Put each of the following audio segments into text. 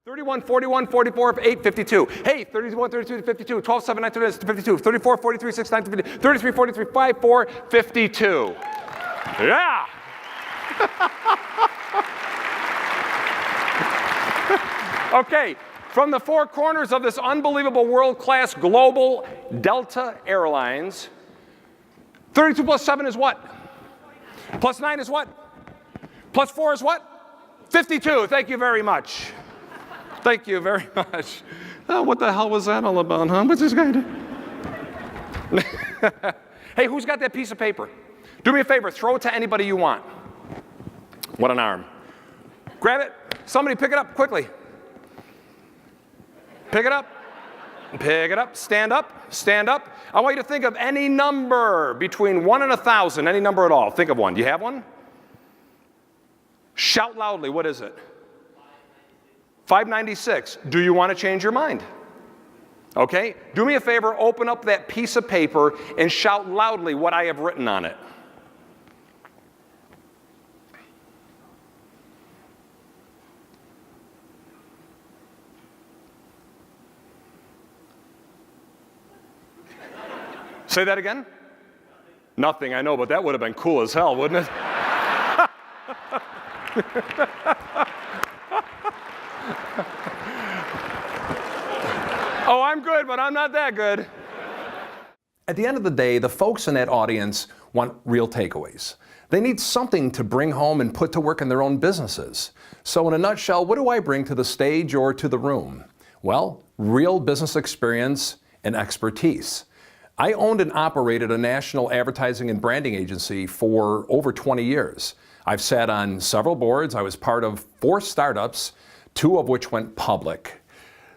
31, 41, 44, 8, 52. Hey, 31, 32, 52, 12, 7, 9, 10, 52, 34, 43, 6, 9, 50, 33, 43, 5, 4, 52. Yeah! Okay, from the four corners of this unbelievable world-class global Delta Airlines, 32 plus 7 is what? Plus 9 is what? Plus 4 is what? 52. Thank you very much. Thank you very much. Oh, what the hell was that all about, huh? What's this guy do? Hey, who's got that piece of paper? Do me a favor, throw it to anybody you want. What an arm. Grab it. Somebody pick it up quickly. Pick it up. Pick it up. Stand up. Stand up. I want you to think of any number between 1 and 1,000, any number at all. Think of one. Do you have one? Shout loudly. What is it? 596. Do you want to change your mind? Okay. Do me a favor. Open up that piece of paper and shout loudly what I have written on it. Say that again? Nothing, I know, but that would have been cool as hell, wouldn't it? Oh, I'm good, but I'm not that good. At the end of the day, the folks in that audience want real takeaways. They need something to bring home and put to work in their own businesses. So in a nutshell, what do I bring to the stage or to the room? Well, real business experience and expertise. I owned and operated a national advertising and branding agency for over 20 years. I've sat on several boards. I was part of 4 startups, 2 of which went public.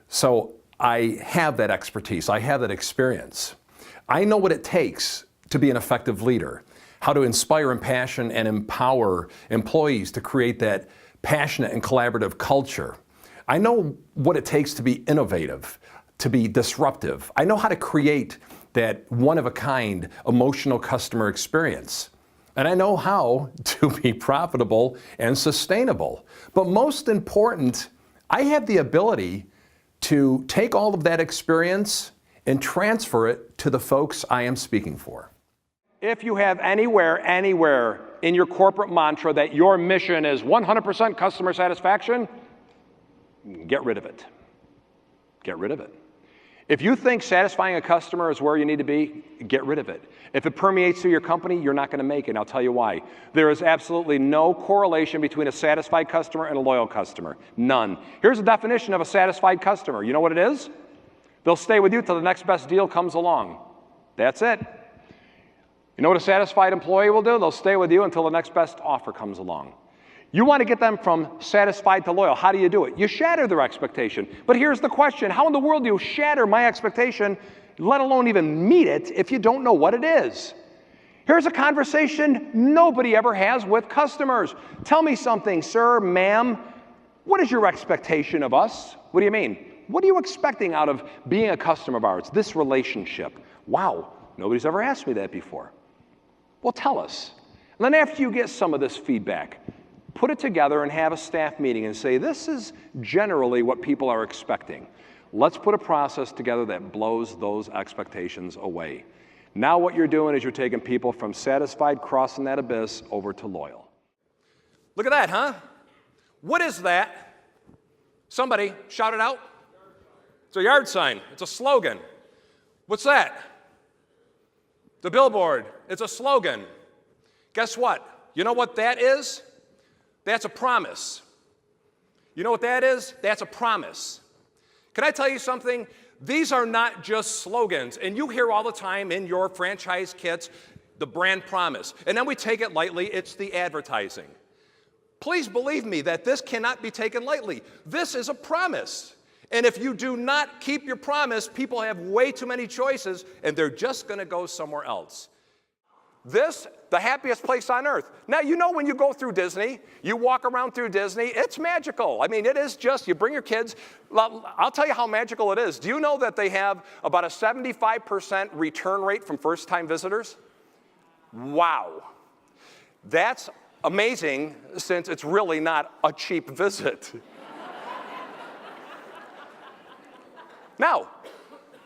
So I have that expertise. I have that experience. I know what it takes to be an effective leader, how to inspire and passion and empower employees to create that passionate and collaborative culture. I know what it takes to be innovative, to be disruptive. I know how to create that one-of-a-kind emotional customer experience. And I know how to be profitable and sustainable. But most important, I have the ability to take all of that experience and transfer it to the folks I am speaking for. If you have anywhere in your corporate mantra that your mission is 100% customer satisfaction, get rid of it. Get rid of it. If you think satisfying a customer is where you need to be, get rid of it. If it permeates through your company, you're not going to make it, and I'll tell you why. There is absolutely no correlation between a satisfied customer and a loyal customer. None. Here's a definition of a satisfied customer. You know what it is? They'll stay with you till the next best deal comes along. That's it. You know what a satisfied employee will do? They'll stay with you until the next best offer comes along. You want to get them from satisfied to loyal. How do you do it? You shatter their expectation. But here's the question. How in the world do you shatter my expectation, let alone even meet it, if you don't know what it is? Here's a conversation nobody ever has with customers. Tell me something, sir, ma'am. What is your expectation of us? What do you mean? What are you expecting out of being a customer of ours, this relationship? Wow, nobody's ever asked me that before. Well, tell us. And then after you get some of this feedback, put it together and have a staff meeting and say, this is generally what people are expecting. Let's put a process together that blows those expectations away. Now what you're doing is you're taking people from satisfied, crossing that abyss, over to loyal. Look at that, huh? What is that? Somebody shout it out. It's a yard sign. It's a slogan. What's that? The billboard. It's a slogan. Guess what? You know what that is? That's a promise. You know what that is? That's a promise. Can I tell you something? These are not just slogans. And you hear all the time in your franchise kits, the brand promise. And then we take it lightly. It's the advertising. Please believe me that this cannot be taken lightly. This is a promise. And if you do not keep your promise, people have way too many choices, and they're just going to go somewhere else. This, the happiest place on earth. Now, you know when you go through Disney, you walk around through Disney, it's magical. I mean, it is just, you bring your kids. I'll tell you how magical it is. Do you know that they have about a 75% return rate from first-time visitors? Wow. That's amazing, since it's really not a cheap visit. Now,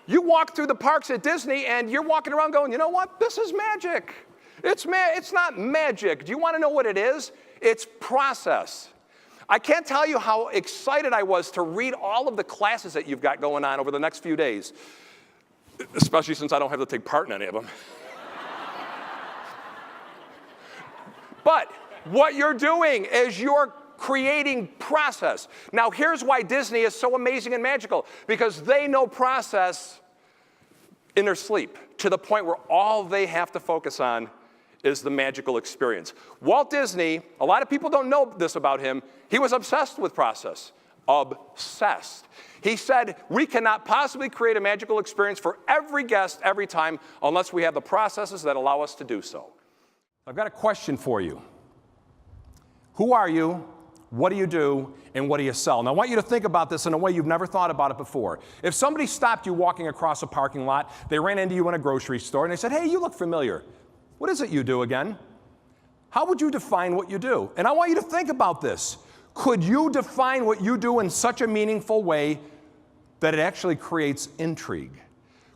you walk through the parks at Disney and you're walking around going, you know what? This is magic. It's not magic. Do you want to know what it is? It's process. I can't tell you how excited I was to read all of the classes that you've got going on over the next few days, especially since I don't have to take part in any of them. But what you're doing is you're creating process. Now, here's why Disney is so amazing and magical, because they know process in their sleep to the point where all they have to focus on is the magical experience. Walt Disney, a lot of people don't know this about him, he was obsessed with process. Obsessed. He said, we cannot possibly create a magical experience for every guest every time unless we have the processes that allow us to do so. I've got a question for you. Who are you? What do you do? And what do you sell? Now, I want you to think about this in a way you've never thought about it before. If somebody stopped you walking across a parking lot, they ran into you in a grocery store, and they said, hey, you look familiar. What is it you do again? How would you define what you do? And I want you to think about this. Could you define what you do in such a meaningful way that it actually creates intrigue?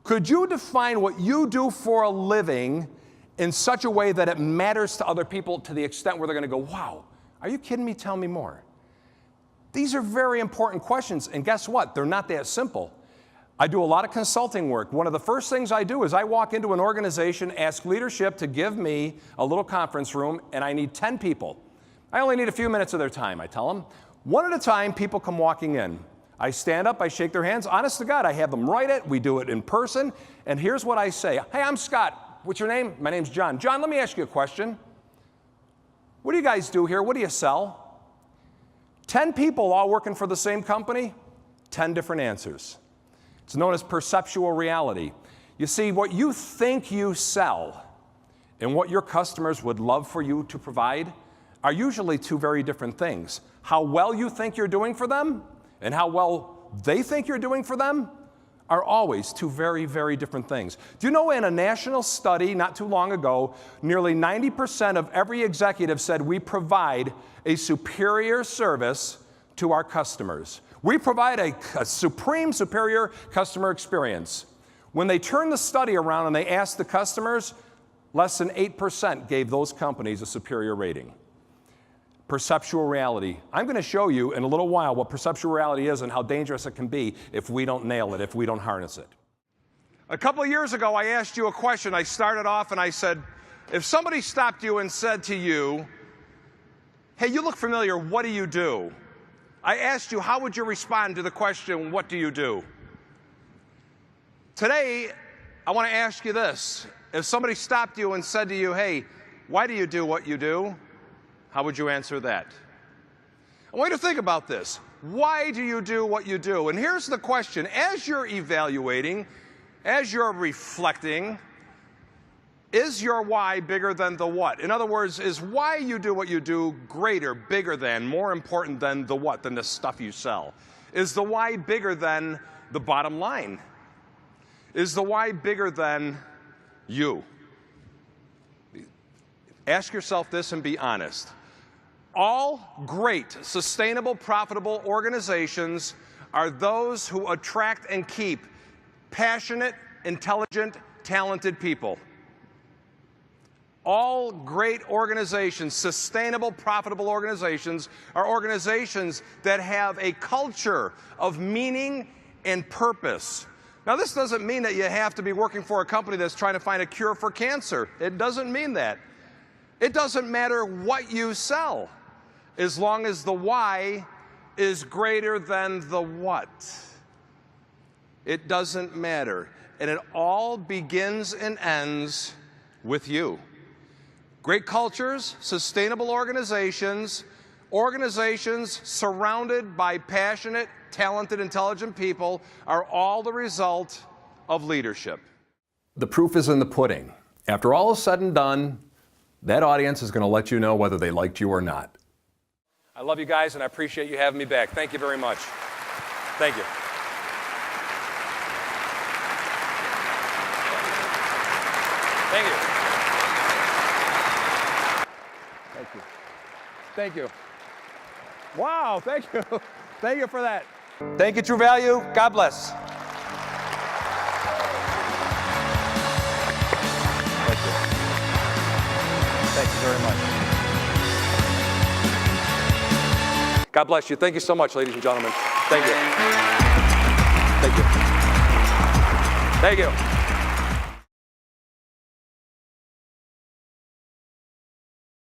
Could you define what you do for a living in such a way that it matters to other people to the extent where they're going to go, wow, are you kidding me? Tell me more. These are very important questions, and guess what? They're not that simple. I do a lot of consulting work. One of the first things I do is I walk into an organization, ask leadership to give me a little conference room, and I need 10 people. I only need a few minutes of their time, I tell them. One at a time, people come walking in. I stand up, I shake their hands. Honest to God, I have them write it. We do it in person. And here's what I say. Hey, I'm Scott. What's your name? My name's John. John, let me ask you a question. What do you guys do here? What do you sell? 10 people all working for the same company, 10 different answers. It's known as perceptual reality. You see, what you think you sell and what your customers would love for you to provide are usually two very different things. How well you think you're doing for them and how well they think you're doing for them are always two very, very different things. Do you know in a national study not too long ago, nearly 90% of every executive said we provide a superior service to our customers. We provide a supreme, superior customer experience. When they turned the study around and they asked the customers, less than 8% gave those companies a superior rating. Perceptual reality. I'm going to show you in a little while what perceptual reality is and how dangerous it can be if we don't nail it, if we don't harness it. A couple of years ago, I asked you a question. I started off and I said, if somebody stopped you and said to you, hey, you look familiar, what do you do? I asked you, how would you respond to the question, what do you do? Today, I want to ask you this. If somebody stopped you and said to you, hey, why do you do what you do? How would you answer that? I want you to think about this. Why do you do what you do? And here's the question. As you're evaluating, as you're reflecting, is your why bigger than the what? In other words, is why you do what you do greater, bigger than, more important than the what, than the stuff you sell? Is the why bigger than the bottom line? Is the why bigger than you? Ask yourself this and be honest. All great, sustainable, profitable organizations are those who attract and keep passionate, intelligent, talented people. All great organizations, sustainable, profitable organizations, are organizations that have a culture of meaning and purpose. Now, this doesn't mean that you have to be working for a company that's trying to find a cure for cancer. It doesn't mean that. It doesn't matter what you sell, as long as the why is greater than the what. It doesn't matter. And it all begins and ends with you. Great cultures, sustainable organizations, organizations surrounded by passionate, talented, intelligent people are all the result of leadership. The proof is in the pudding. After all is said and done, that audience is going to let you know whether they liked you or not. I love you guys, and I appreciate you having me back. Thank you very much. Thank you. Thank you. Thank you. Thank you. Wow, thank you. Thank you for that. Thank you, True Value. God bless. Thank you very much. God bless you. Thank you so much, ladies and gentlemen. Thank you. Thank you. Thank you.